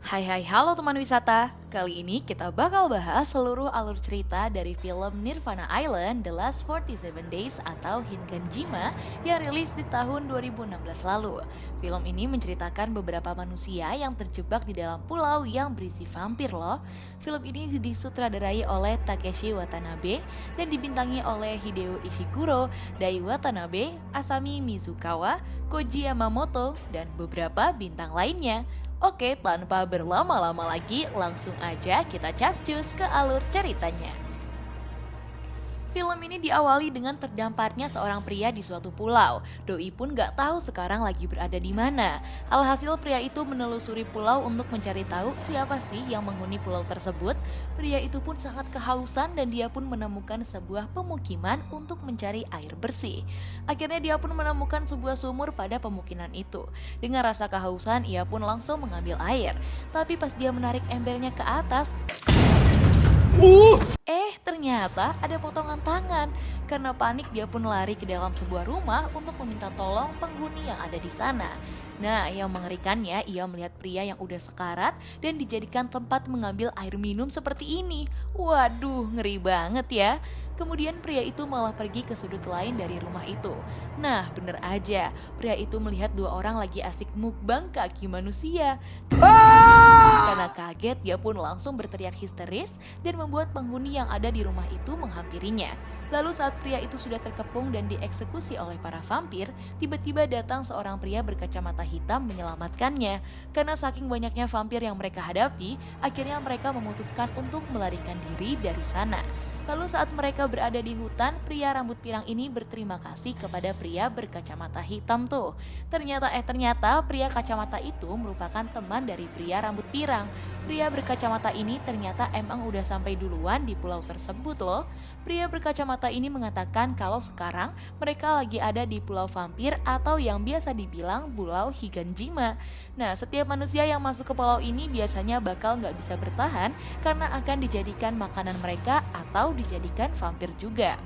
Halo teman wisata. Kali ini kita bakal bahas seluruh alur cerita dari film Nirvana Island The Last 47 Days atau Hinganjima yang rilis di tahun 2016 lalu. Film ini menceritakan beberapa manusia yang terjebak di dalam pulau yang berisi vampir loh. Film ini disutradarai oleh Takeshi Watanabe dan dibintangi oleh Hideo Ishiguro, Dai Watanabe, Asami Mizukawa, Koji Yamamoto, dan beberapa bintang lainnya. Oke, tanpa berlama-lama lagi, langsung aja kita capcus ke alur ceritanya. Film ini diawali dengan terdamparnya seorang pria di suatu pulau. Doi pun gak tahu sekarang lagi berada di mana. Alhasil pria itu menelusuri pulau untuk mencari tahu siapa sih yang menghuni pulau tersebut. Pria itu pun sangat kehausan dan dia pun menemukan sebuah pemukiman untuk mencari air bersih. Akhirnya dia pun menemukan sebuah sumur pada pemukiman itu. Dengan rasa kehausan ia pun langsung mengambil air. Tapi pas dia menarik embernya ke atas, ternyata ada potongan tangan. Karena panik dia pun lari ke dalam sebuah rumah untuk meminta tolong penghuni yang ada di sana. Nah, yang mengerikannya ia melihat pria yang udah sekarat dan dijadikan tempat mengambil air minum seperti ini. Waduh, ngeri banget ya. Kemudian pria itu malah pergi ke sudut lain dari rumah itu. Nah, bener aja, pria itu melihat dua orang lagi asik mukbang kaki manusia. Karena kaget, dia pun langsung berteriak histeris dan membuat penghuni yang ada di rumah itu menghampirinya. Lalu saat pria itu sudah terkepung dan dieksekusi oleh para vampir, tiba-tiba datang seorang pria berkacamata hitam menyelamatkannya. Karena saking banyaknya vampir yang mereka hadapi, akhirnya mereka memutuskan untuk melarikan diri dari sana. Lalu saat mereka berada di hutan, pria rambut pirang ini berterima kasih kepada pria berkacamata hitam tuh. Ternyata pria kacamata itu merupakan teman dari pria rambut pirang. Pria berkacamata ini ternyata emang udah sampai duluan di pulau tersebut loh. Pria berkacamata ini mengatakan kalau sekarang mereka lagi ada di pulau vampir atau yang biasa dibilang pulau Higanjima. Nah, setiap manusia yang masuk ke pulau ini biasanya bakal nggak bisa bertahan karena akan dijadikan makanan mereka atau dijadikan vampir juga.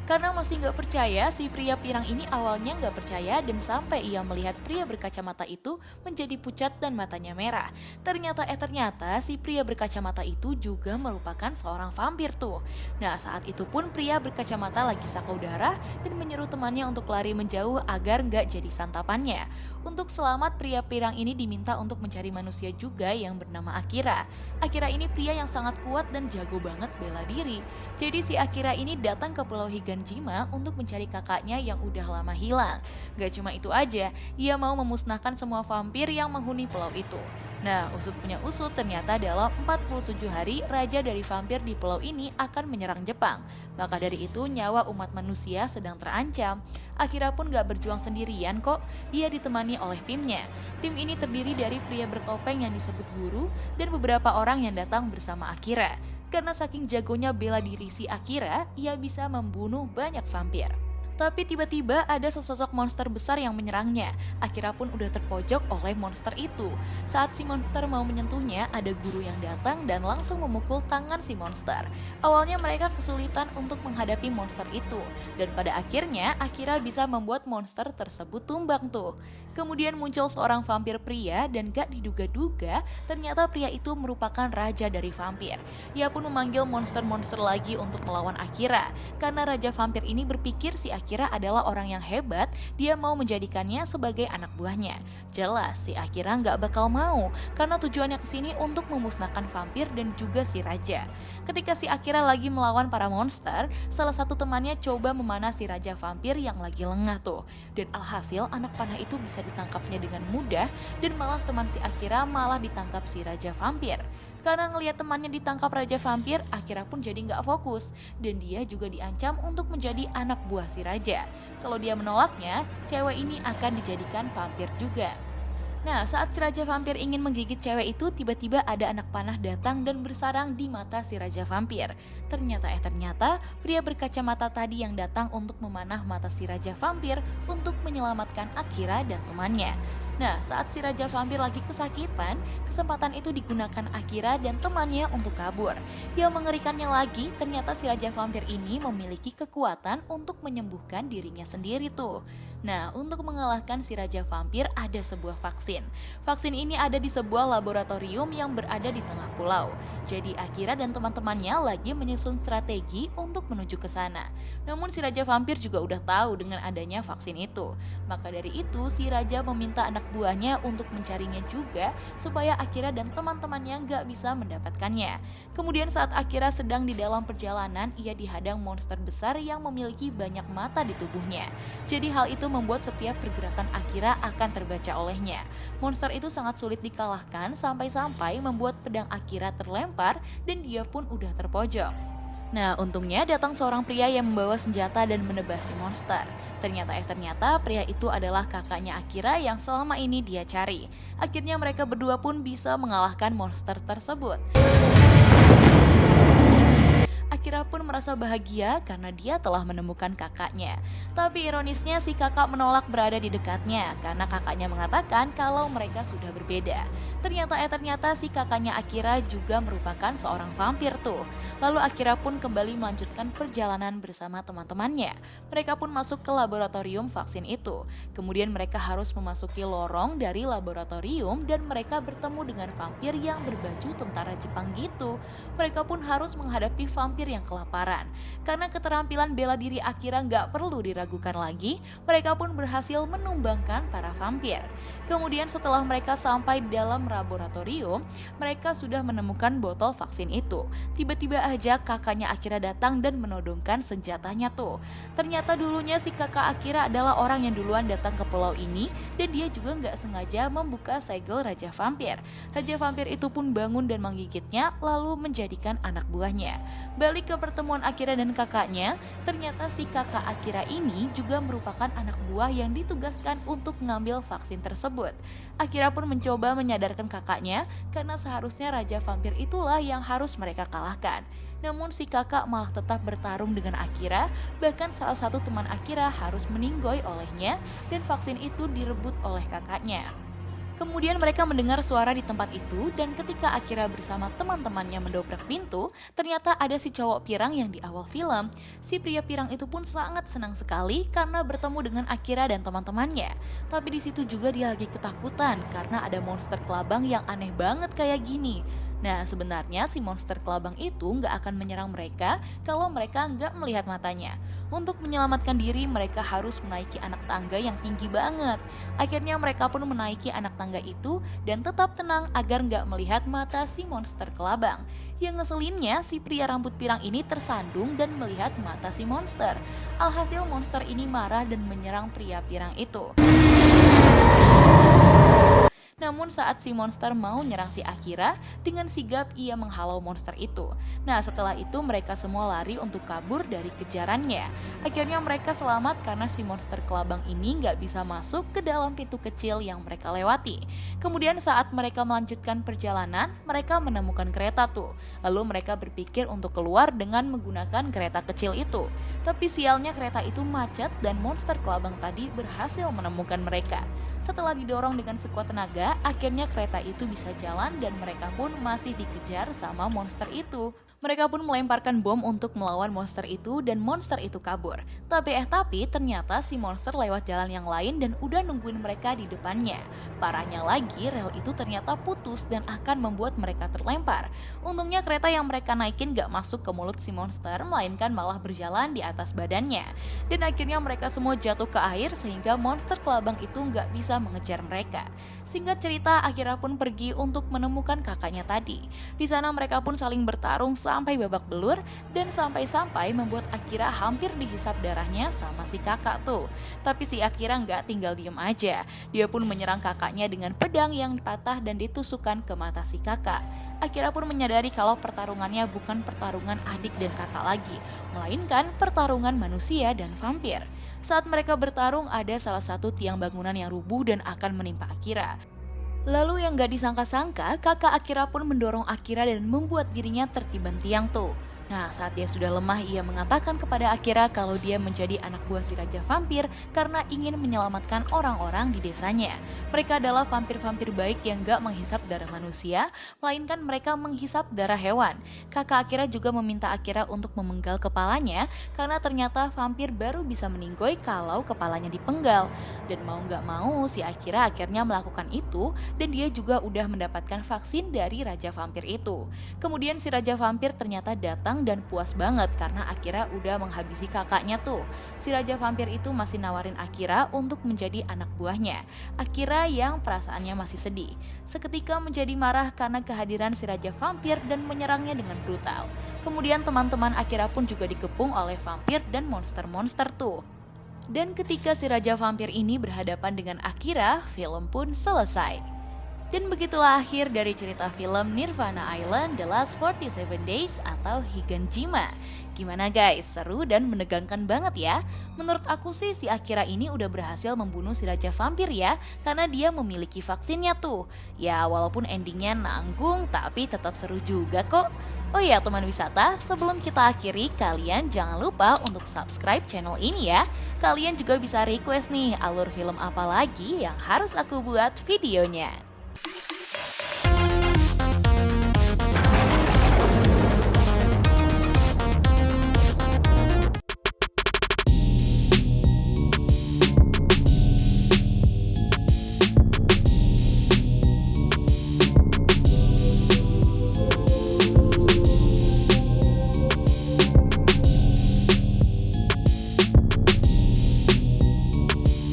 Karena masih nggak percaya, si pria pirang ini awalnya nggak percaya dan sampai ia melihat pria berkacamata itu menjadi pucat dan matanya merah. Ternyata si pria berkacamata itu juga merupakan seorang vampir tuh. Nah, saat itu pun pria berkacamata lagi sakau darah dan menyeru temannya untuk lari menjauh agar nggak jadi santapannya. Untuk selamat, pria pirang ini diminta untuk mencari manusia juga yang bernama Akira. Akira ini pria yang sangat kuat dan jago banget bela diri. Jadi si Akira ini datang ke Pulau Higanjima untuk mencari kakaknya yang udah lama hilang. Gak cuma itu aja, ia mau memusnahkan semua vampir yang menghuni pulau itu. Nah, usut punya usut, ternyata dalam 47 hari raja dari vampir di pulau ini akan menyerang Jepang. Maka dari itu nyawa umat manusia sedang terancam. Akira pun gak berjuang sendirian kok, ia ditemani oleh timnya. Tim ini terdiri dari pria bertopeng yang disebut guru dan beberapa orang yang datang bersama Akira. Karena saking jagonya bela diri si Akira, ia bisa membunuh banyak vampir. Tapi tiba-tiba ada sesosok monster besar yang menyerangnya. Akira pun udah terpojok oleh monster itu. Saat si monster mau menyentuhnya, ada guru yang datang dan langsung memukul tangan si monster. Awalnya mereka kesulitan untuk menghadapi monster itu. Dan pada akhirnya Akira bisa membuat monster tersebut tumbang tuh. Kemudian muncul seorang vampir pria dan gak diduga-duga ternyata pria itu merupakan raja dari vampir. Ia pun memanggil monster-monster lagi untuk melawan Akira. Karena raja vampir ini berpikir si Akira adalah orang yang hebat, dia mau menjadikannya sebagai anak buahnya. Jelas si Akira gak bakal mau karena tujuannya kesini untuk memusnahkan vampir dan juga si raja. Ketika si Akira lagi melawan para monster, salah satu temannya coba memanah si raja vampir yang lagi lengah tuh. Dan alhasil anak panah itu bisa ditangkapnya dengan mudah dan malah teman si Akira malah ditangkap si raja vampir. Karena ngelihat temannya ditangkap raja vampir, Akira pun jadi nggak fokus dan dia juga diancam untuk menjadi anak buah si raja. Kalau dia menolaknya, cewek ini akan dijadikan vampir juga. Nah, saat si raja vampir ingin menggigit cewek itu, tiba-tiba ada anak panah datang dan bersarang di mata si raja vampir. Ternyata pria berkacamata tadi yang datang untuk memanah mata si raja vampir untuk menyelamatkan Akira dan temannya. Nah, saat si Raja Vampir lagi kesakitan, kesempatan itu digunakan Akira dan temannya untuk kabur. Yang mengerikannya lagi, ternyata si Raja Vampir ini memiliki kekuatan untuk menyembuhkan dirinya sendiri tuh. Nah, untuk mengalahkan si Raja Vampir ada sebuah vaksin. Vaksin ini ada di sebuah laboratorium yang berada di tengah pulau. Jadi Akira dan teman-temannya lagi menyusun strategi untuk menuju ke sana. Namun si Raja Vampir juga udah tahu dengan adanya vaksin itu. Maka dari itu si Raja meminta anak buahnya untuk mencarinya juga supaya Akira dan teman-temannya nggak bisa mendapatkannya. Kemudian saat Akira sedang di dalam perjalanan, ia dihadang monster besar yang memiliki banyak mata di tubuhnya. Jadi hal itu membuat setiap pergerakan Akira akan terbaca olehnya. Monster itu sangat sulit dikalahkan sampai-sampai membuat pedang Akira terlempar dan dia pun udah terpojok. Nah, untungnya datang seorang pria yang membawa senjata dan menebas si monster. Ternyata pria itu adalah kakaknya Akira yang selama ini dia cari. Akhirnya mereka berdua pun bisa mengalahkan monster tersebut. Akira pun merasa bahagia karena dia telah menemukan kakaknya. Tapi ironisnya si kakak menolak berada di dekatnya karena kakaknya mengatakan kalau mereka sudah berbeda. Ternyata si kakaknya Akira juga merupakan seorang vampir tuh. Lalu Akira pun kembali melanjutkan perjalanan bersama teman-temannya. Mereka pun masuk ke laboratorium vaksin itu. Kemudian mereka harus memasuki lorong dari laboratorium dan mereka bertemu dengan vampir yang berbaju tentara Jepang gitu. Mereka pun harus menghadapi vampir yang kelaparan. Karena keterampilan bela diri Akira nggak perlu diragukan lagi, mereka pun berhasil menumbangkan para vampir. Kemudian setelah mereka sampai di dalam laboratorium, mereka sudah menemukan botol vaksin itu. Tiba-tiba aja kakaknya Akira datang dan menodongkan senjatanya tuh. Ternyata dulunya si kakak Akira adalah orang yang duluan datang ke pulau ini dan dia juga nggak sengaja membuka segel Raja Vampir. Raja Vampir itu pun bangun dan menggigitnya lalu menjadikan anak buahnya. Balik ke pertemuan Akira dan kakaknya, ternyata si kakak Akira ini juga merupakan anak buah yang ditugaskan untuk mengambil vaksin tersebut. Akira pun mencoba menyadarkan kakaknya karena seharusnya Raja Vampir itulah yang harus mereka kalahkan. Namun si kakak malah tetap bertarung dengan Akira, bahkan salah satu teman Akira harus meninggoy olehnya dan vaksin itu direbut oleh kakaknya. Kemudian mereka mendengar suara di tempat itu dan ketika Akira bersama teman-temannya mendobrak pintu, ternyata ada si cowok pirang yang di awal film. Si pria pirang itu pun sangat senang sekali karena bertemu dengan Akira dan teman-temannya. Tapi di situ juga dia lagi ketakutan karena ada monster kelabang yang aneh banget kayak gini. Nah, sebenarnya si monster kelabang itu nggak akan menyerang mereka kalau mereka nggak melihat matanya. Untuk menyelamatkan diri, mereka harus menaiki anak tangga yang tinggi banget. Akhirnya mereka pun menaiki anak tangga itu dan tetap tenang agar nggak melihat mata si monster kelabang. Yang ngeselinnya, si pria rambut pirang ini tersandung dan melihat mata si monster. Alhasil monster ini marah dan menyerang pria pirang itu. Namun saat si monster mau nyerang si Akira, dengan sigap ia menghalau monster itu. Nah, setelah itu mereka semua lari untuk kabur dari kejarannya. Akhirnya mereka selamat karena si monster kelabang ini nggak bisa masuk ke dalam pintu kecil yang mereka lewati. Kemudian saat mereka melanjutkan perjalanan, mereka menemukan kereta tuh. Lalu mereka berpikir untuk keluar dengan menggunakan kereta kecil itu. Tapi sialnya kereta itu macet dan monster kelabang tadi berhasil menemukan mereka. Setelah didorong dengan sekuat tenaga, akhirnya kereta itu bisa jalan dan mereka pun masih dikejar sama monster itu. Mereka pun melemparkan bom untuk melawan monster itu dan monster itu kabur. Tapi ternyata si monster lewat jalan yang lain dan udah nungguin mereka di depannya. Parahnya lagi, rel itu ternyata putus dan akan membuat mereka terlempar. Untungnya kereta yang mereka naikin gak masuk ke mulut si monster, melainkan malah berjalan di atas badannya. Dan akhirnya mereka semua jatuh ke air sehingga monster kelabang itu gak bisa mengejar mereka. Singkat cerita, Akira pun pergi untuk menemukan kakaknya tadi. Di sana mereka pun saling bertarung sampai babak belur dan sampai-sampai membuat Akira hampir dihisap darahnya sama si kakak tuh. Tapi si Akira nggak tinggal diem aja. Dia pun menyerang kakaknya dengan pedang yang patah dan ditusukkan ke mata si kakak. Akira pun menyadari kalau pertarungannya bukan pertarungan adik dan kakak lagi, melainkan pertarungan manusia dan vampir. Saat mereka bertarung, ada salah satu tiang bangunan yang rubuh dan akan menimpa Akira. Lalu yang gak disangka-sangka, kakak Akira pun mendorong Akira dan membuat dirinya tertiban tiang tuh. Nah, saat dia sudah lemah, ia mengatakan kepada Akira kalau dia menjadi anak buah si Raja Vampir karena ingin menyelamatkan orang-orang di desanya. Mereka adalah vampir-vampir baik yang gak menghisap darah manusia, melainkan mereka menghisap darah hewan. Kakak Akira juga meminta Akira untuk memenggal kepalanya karena ternyata vampir baru bisa meninggoy kalau kepalanya dipenggal. Dan mau gak mau, si Akira akhirnya melakukan itu dan dia juga udah mendapatkan vaksin dari Raja Vampir itu. Kemudian si Raja Vampir ternyata datang dan puas banget karena Akira udah menghabisi kakaknya tuh. Si Raja Vampir itu masih nawarin Akira untuk menjadi anak buahnya. Akira yang perasaannya masih sedih. Seketika menjadi marah karena kehadiran si Raja Vampir dan menyerangnya dengan brutal. Kemudian teman-teman Akira pun juga dikepung oleh vampir dan monster-monster tuh. Dan ketika si Raja Vampir ini berhadapan dengan Akira, film pun selesai. Dan begitulah akhir dari cerita film Nirvana Island The Last 47 Days atau Higanjima. Gimana guys, seru dan menegangkan banget ya? Menurut aku sih si Akira ini udah berhasil membunuh si Raja Vampir ya, karena dia memiliki vaksinnya tuh. Ya walaupun endingnya nanggung, tapi tetap seru juga kok. Oh ya teman wisata, sebelum kita akhiri, kalian jangan lupa untuk subscribe channel ini ya. Kalian juga bisa request nih alur film apa lagi yang harus aku buat videonya.